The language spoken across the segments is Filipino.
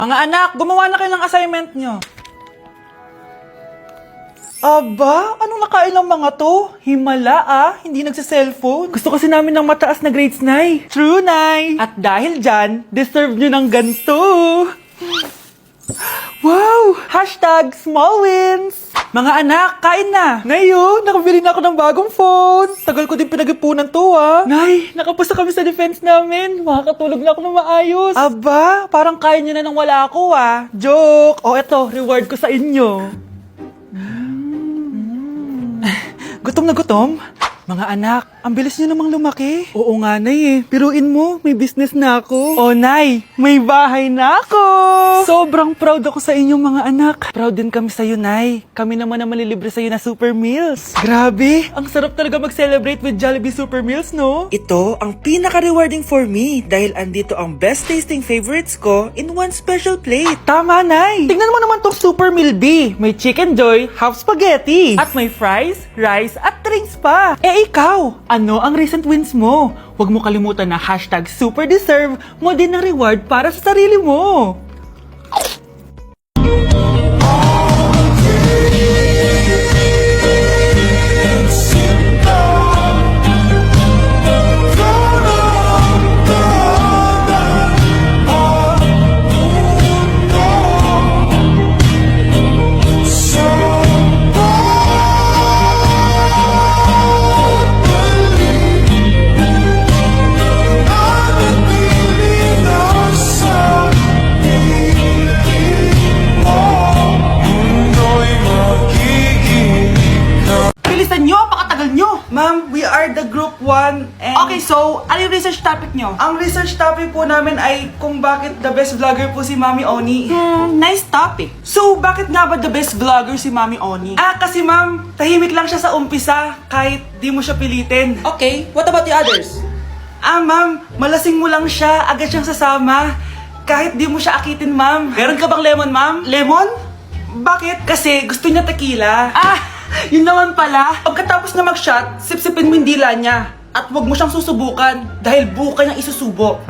Mga anak, gumawa na kayo ng assignment nyo. Aba, anong nakain ng mga to? Himala hindi nagsa-cellphone. Gusto kasi namin ng mataas na grades, Nay. True, Nay. At dahil dyan, deserve nyo ng ganito. Wow! Hashtag small wins! Mga anak, kain na! Ngayon, nakabili na ako ng bagong phone. Tagal ko din pinag-ipunan to, Nay, nakapasa kami sa defense namin. Makakatulog na ako ng maayos. Aba, parang kaya nyo na nang wala ako, Joke! O eto, reward ko sa inyo. Gutom na gutom? Mga anak, ang bilis nyo namang lumaki. Oo nga, Nay Piruin mo, may business na ako. Oh, Nay, may bahay na ako. Sobrang proud ako sa inyong mga anak. Proud din kami sa'yo, Nay. Kami naman na malilibre sa'yo na Super Meals. Grabe, ang sarap talaga mag-celebrate with Jollibee Super Meals, no? Ito ang pinaka-rewarding for me dahil andito ang best tasting favorites ko in one special plate. Tama, Nay. Tingnan mo naman tong Super Meal B. May Chicken Joy, half spaghetti. At may fries, rice, at drinks pa. Ikaw, ano ang recent wins mo? Huwag mo kalimutan na hashtag super deserve mo din ng reward para sa sarili mo. Ma'am, we are the group 1 and... Okay, so, ano yung research topic nyo? Ang research topic po namin ay kung bakit the best vlogger po si Mami Oni. Nice topic. So, bakit nga ba the best vlogger si Mami Oni? Kasi ma'am, tahimik lang siya sa umpisa kahit di mo siya pilitin. Okay, what about the others? Ma'am, malasing mo lang siya, agad siyang sasama. Kahit di mo siya akitin, ma'am. Meron ka bang lemon, ma'am? Lemon? Bakit? Kasi gusto niya tequila. Yun naman pala. Pagkatapos na mag-shot, sipsipin mo yung dila niya. At huwag mo siyang susubukan dahil buka niyang isusubo.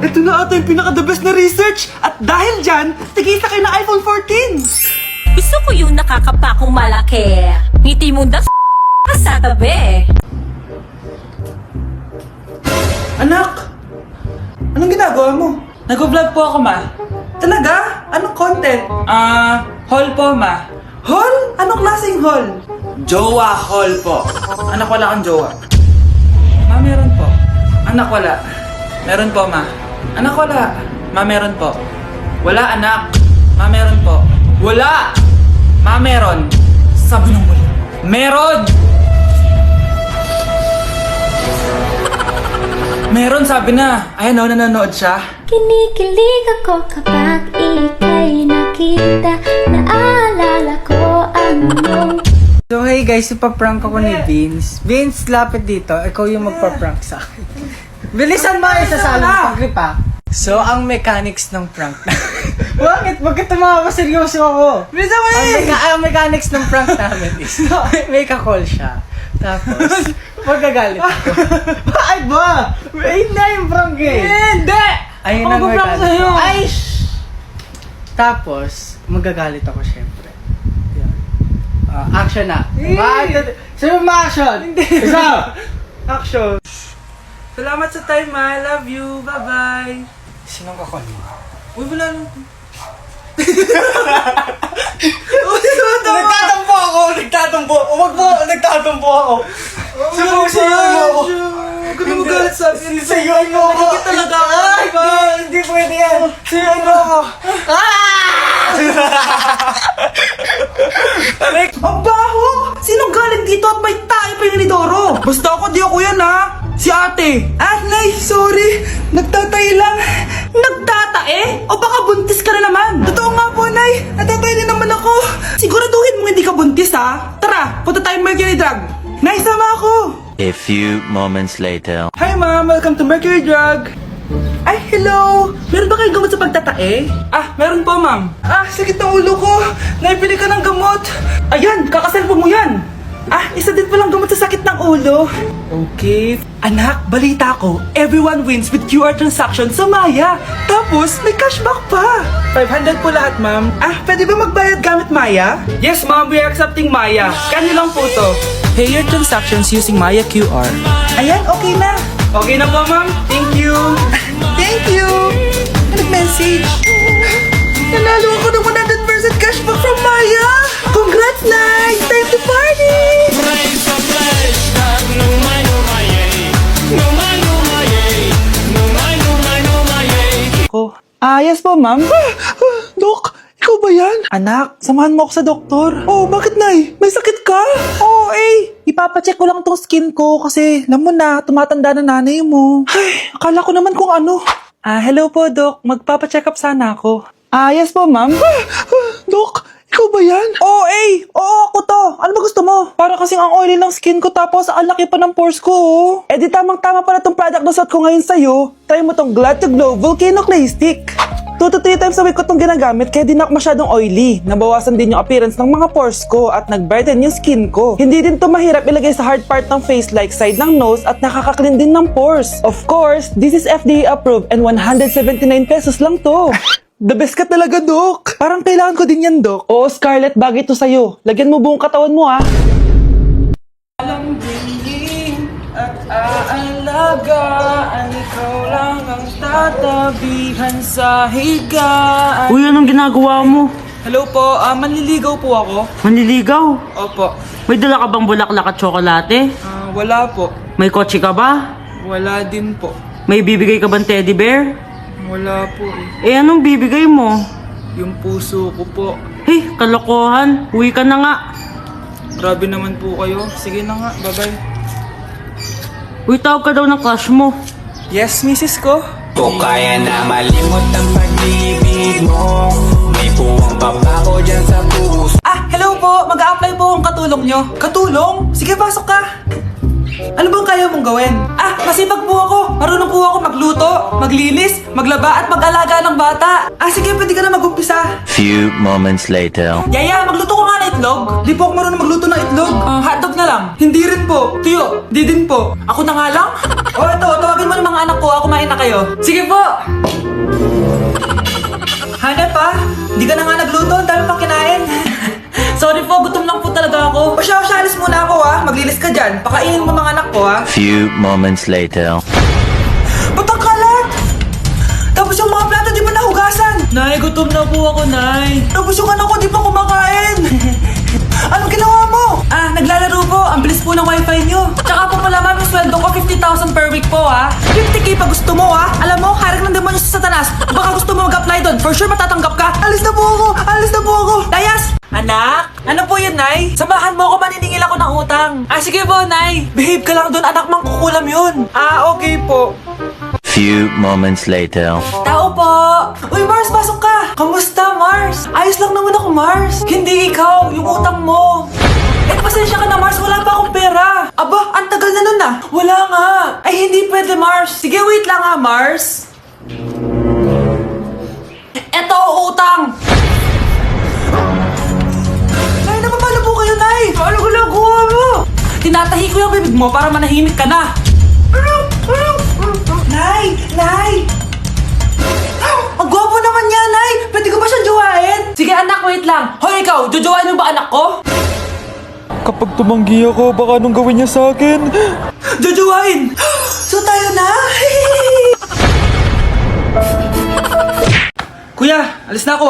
Ito na ata yung pinaka-the best na research. At dahil dyan, tigisa kayo ng iPhone 14. Gusto ko yung nakakapakong malaki. Ngiti mo na sa tabi. Anak, anong ginagawa mo? Nag-vlog po ako, ma. Talaga? Anong content? Haul po, ma. Haul? Anong klaseng haul? Jowa haul po. Anak, wala kang jowa. Ma, meron po. Anak, wala. Meron po, ma. Anak, wala. Ma, meron po. Wala, anak. Ma, meron po. Wala! Ma, meron. Sabi ng wala. Meron! Meron, sabi na. Ayan o, nanonood siya. Kinikilig ako kapag ika'y nakita. Naalala ko ang iyong... So hey guys, ipaprank ako ni Vince. Vince, lapit dito. Ikaw yung magpa-prank sa akin. Bilisan mo, isasalo mo pag-grip So, ang mechanics ng prank na... Bakit? Bakit tumawa? Seryoso ako. Bilisan mo Ang mechanics ng prank namin is, may ka-call siya. Tapos, magagalit ako. Bakit ba? Wait na yung prank Hindi! Ayun Ako ang mag-prank mechanics. sa'yo. Ay, shh! Tapos, magagalit ako syempre. Yun. Action na. Sino ma-action? Hindi. Isa! Action. Salamat sa time, ma. I love you. Bye-bye. Sinong ka-call mo? Uy, wala lang. Nagtatampo ako! Nagtatampo! Huwag mo! Nagtatampo ako! Sumusayaw mo ako! Huwag ka na magalit sa akin. Sisayuan mo ako! Hindi talaga ako. Ay! Hindi pwede yan! Sayuan mo ako! Ang baho! Sinong galing dito at may tayo pa yung inidoro? Basta ako, di ako yan, Si ate. Nay, sorry. Nagtatay lang. Nagtatae? O baka buntis ka na naman? Totoo nga po, Nay. Natatay din naman ako. Siguraduhin mo hindi ka buntis, Tara, punta tayo Mercury Drug. Nay, sama ako. A few moments later. Hi, ma'am. Welcome to Mercury Drug. Ay, hello! Meron ba kayong gamot sa pagtatae? Meron po, ma'am. Sakit ng ulo ko. Naibili ka ng gamot. Ayan, kakaselfon mo yan. Isa din palang gamot sa sakit ng ulo. Okay. Anak, balita ko, everyone wins with QR transaction sa Maya. Tapos, may cashback pa. 500 po lahat, ma'am. Pwede ba magbayad gamit Maya? Yes, ma'am. We are accepting Maya. Kano lang po to? Pay your transactions using Maya QR. Ayan, okay na. Okay na po, ma'am. Thank you. Thank you. Nag-message. Nanalo ako ng 100% cashback from Maya. Congrats, Nay! Time to party! Yes po, ma'am. Dok, ikaw ba yan? Anak, samahan mo ako sa doktor. Oh, bakit, Nay? May sakit ka? Oo, ipapacheck ko lang tong skin ko kasi alam mo na, tumatanda na nanay mo. Ay, akala ko naman kung ano. Hello po, Dok. Magpapacheck up sana ako. Yes po, ma'am. Dok, ikaw ba yan? Oo, ako to. Ano ba gusto mo? Para kasing ang oily ng skin ko tapos ang laki pa ng pores ko, oh. Di tamang-tama pala tong product na suot ko ngayon sa'yo. Try mo tong Glad to Glow Volcano Clay Stick. 2 to 3 times a week ko itong ginagamit kaya di na ako masyadong oily. Nabawasan din yung appearance ng mga pores ko at nag-brighten yung skin ko. Hindi din to mahirap ilagay sa hard part ng face like side ng nose at nakaka-clean din ng pores. Of course, this is FDA approved and 179 pesos lang to. The best ka talaga, Dok. Parang kailangan ko din yan, Dok. Oo, Scarlett, bagay to sa'yo. Lagyan mo buong katawan mo, ha. Alambingin at aalagaan, ikaw lang ang tatabihan sa higaan. Uy, anong ginagawa mo? Hello po, manliligaw po ako. Manliligaw? Opo. May dala ka bang bulaklak at tsokolate? Wala po. May kotse ka ba? Wala din po. May bibigay ka bang teddy bear? Wala po eh. Anong bibigay mo? Yung puso ko po. Hey, kalokohan. Uwi ka na nga. Grabe naman po kayo. Sige na nga, bye-bye. Uy, tawag ka daw ng crush mo. Yes, misis ko. Ko kaya na malimot ang pag-ibig mo. May puwang papako dyan sa puso. Hello po. Mag-a-apply po akong katulong nyo. Katulong? Sige, pasok ka. Ano bang kaya mong gawin? Masipag po ako. Marunong po ako magluto, maglinis, maglaba at mag-alaga ng bata. Sige, pwede ka na mag-umpisa. Few moments later. Yaya, magluto ko nga ng itlog. Di po ako marunong magluto ng itlog. Hotdog na lang. Hindi rin po. Tuyo, di din po. Ako na nga lang? Ito, tawagin mo ng mga anak ko. Kumain na kayo. Sige po. Hanap pa? Di ka na nga nagluto. Ang dami pang kinain. Sorry po, gutom lang po talaga ako. Alis muna ako, ha. Maglinis ka dyan. Pakainin mo mga anak ko, ha. Few moments later. Ba't ang kalat? Tapos yung mga plato di pa nahugasan. Nay, gutom na po ako, Nay. Tapos yung anak ko di pa kumakain. Anong ginawa mo? Naglalaro po. Ang bilis po ng wifi nyo. Tsaka po pala, ma'am, yung sweldo ko 50,000 per week po, ha. 50k pa gusto mo, ha. Alam mo, harik ng demonyo sa Satanas. Baka gusto mo mag-apply doon. For sure matatanggap ka. Alis na po ako. Dayas! Anak? Ano po yun, Nay? Samahan mo ako, maniningil ako ng utang. Sige po, Nay. Behave ka lang doon, anak, mangkukulam yun. Okay po. Few moments later. Tao po! Uy, Mars, pasok ka! Kamusta, Mars? Ayos lang naman ako, Mars. Hindi ikaw, yung utang mo. Pasensya ka na, Mars. Wala pa akong pera. Aba, ang tagal na nun ah. Wala nga. Ay, hindi pwede, Mars. Sige, wait lang ha, Mars. Eto, utang. Nay, napapalo po kayo, Nay. Ano ginagawa mo? Tinatahi ko yung bibig mo para manahimik ka na. Nay! Ang gwapo naman niya, Nay! Pwede ko ba siyang jowain? Sige, anak, wait lang. Hoy, ikaw, jojowain mo ba anak ko? Kapag tumanggi ako, baka anong gawin niya sa akin? Jojowain! So tayo na? Kuya, alis na ako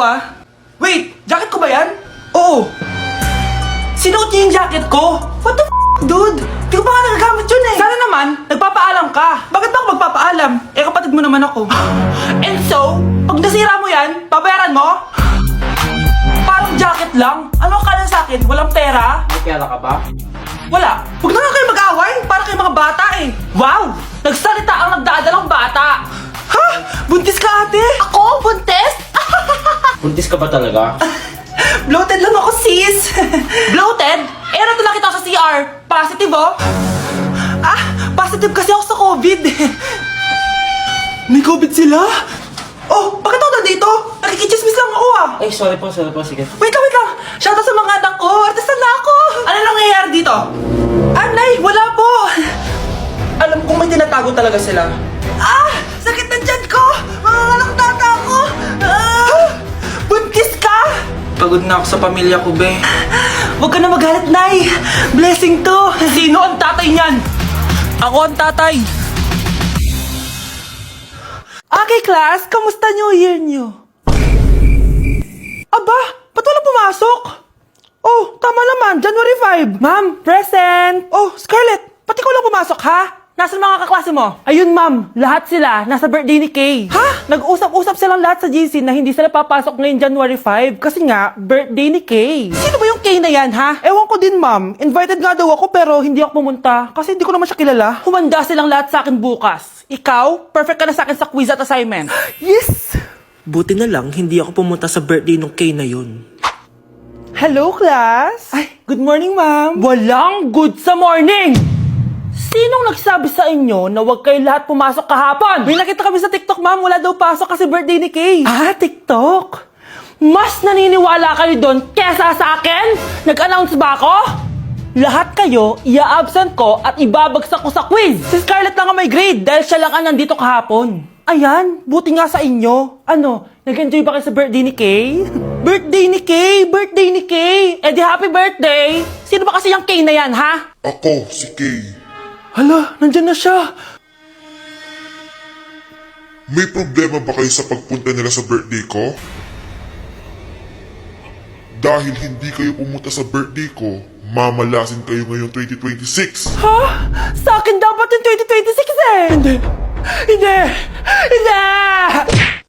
Wait, jacket ko ba yan? Oo. Sinuot niya yung jacket ko? What the dude? Di ko pa nga nagagamit yun eh. Sana naman, nagpapaalam ka. Bakit ba ako magpapaalam? Kapatid mo naman ako. And so, pag nasira mo yan, babayaran mo? Parang jacket lang. Ano ka na sa akin? Walang pera? May pera ka ba? Wala. Huwag na nga kayo mag-away. Para kayo mga bata eh. Wow! Nagsalita ang nagdadalang bata. Ha? Buntis ka, ate? Ako? Buntis? Buntis ka ba talaga? Bloated lang ako, sis. Bloated? Nato lang kita sa CR. Positive, oh. Positive kasi ako sa COVID. May COVID sila? Oh, bakit ako nandito? Nakikichismis lang ako, Ay, sorry po, sige. Wait lang. Shoutout sa mga anak ko. Artista na ako. Ano nangyayari dito? po talaga sila. Ah! Sakit ng tiyan ko! Manganganak tata ako! Buntis ka? Pagod na ako sa pamilya ko, be. Huwag ka na magalit, Nay. Blessing to. Sino ang tatay niyan? Ako ang tatay. Okay, class. Kamusta New Year niyo? Aba, ba't wala pumasok? Oh, tama naman. January 5. Ma'am, present. Oh, Scarlett, ba't ikaw lang pumasok, ha? Nasaan mga kaklase mo? Ayun, ma'am. Lahat sila. Nasa birthday ni Kay. Ha? Nag-usap-usap silang lahat sa GC na hindi sila papasok ngayong January 5 kasi nga, birthday ni Kay. Sino ba yung Kay na yan, ha? Ewan ko din, ma'am. Invited nga daw ako pero hindi ako pumunta kasi hindi ko naman siya kilala. Humanda silang lahat sa akin bukas. Ikaw, perfect ka na sa akin sa quiz at assignment. Yes! Buti na lang, hindi ako pumunta sa birthday nung Kay na yun. Hello, class! Ay, good morning, ma'am. Walang good sa morning! Sinong nagsabi sa inyo na huwag kayo lahat pumasok kahapon? May nakita kami sa TikTok, ma'am. Wala daw pasok kasi birthday ni Kay. Ah, TikTok? Mas naniniwala kayo doon kesa sa akin? Nag-announce ba ako? Lahat kayo, ia-absent ko at ibabagsak ko sa quiz. Si Scarlett lang ang may grade dahil siya lang ang nandito kahapon. Ayan, buti nga sa inyo. Ano, nag-enjoy ba kayo sa birthday ni Kay? Birthday ni Kay! Birthday ni Kay! Eh di happy birthday! Sino ba kasi yung Kay na yan, ha? Ako, si Kay. Hala, nandyan na siya. May problema ba kayo sa pagpunta nila sa birthday ko? Dahil hindi kayo pumunta sa birthday ko, mamalasin kayo ngayong 2026. Ha? Sa akin dapat yung 2026 eh! Hindi! Hindi! Hindi!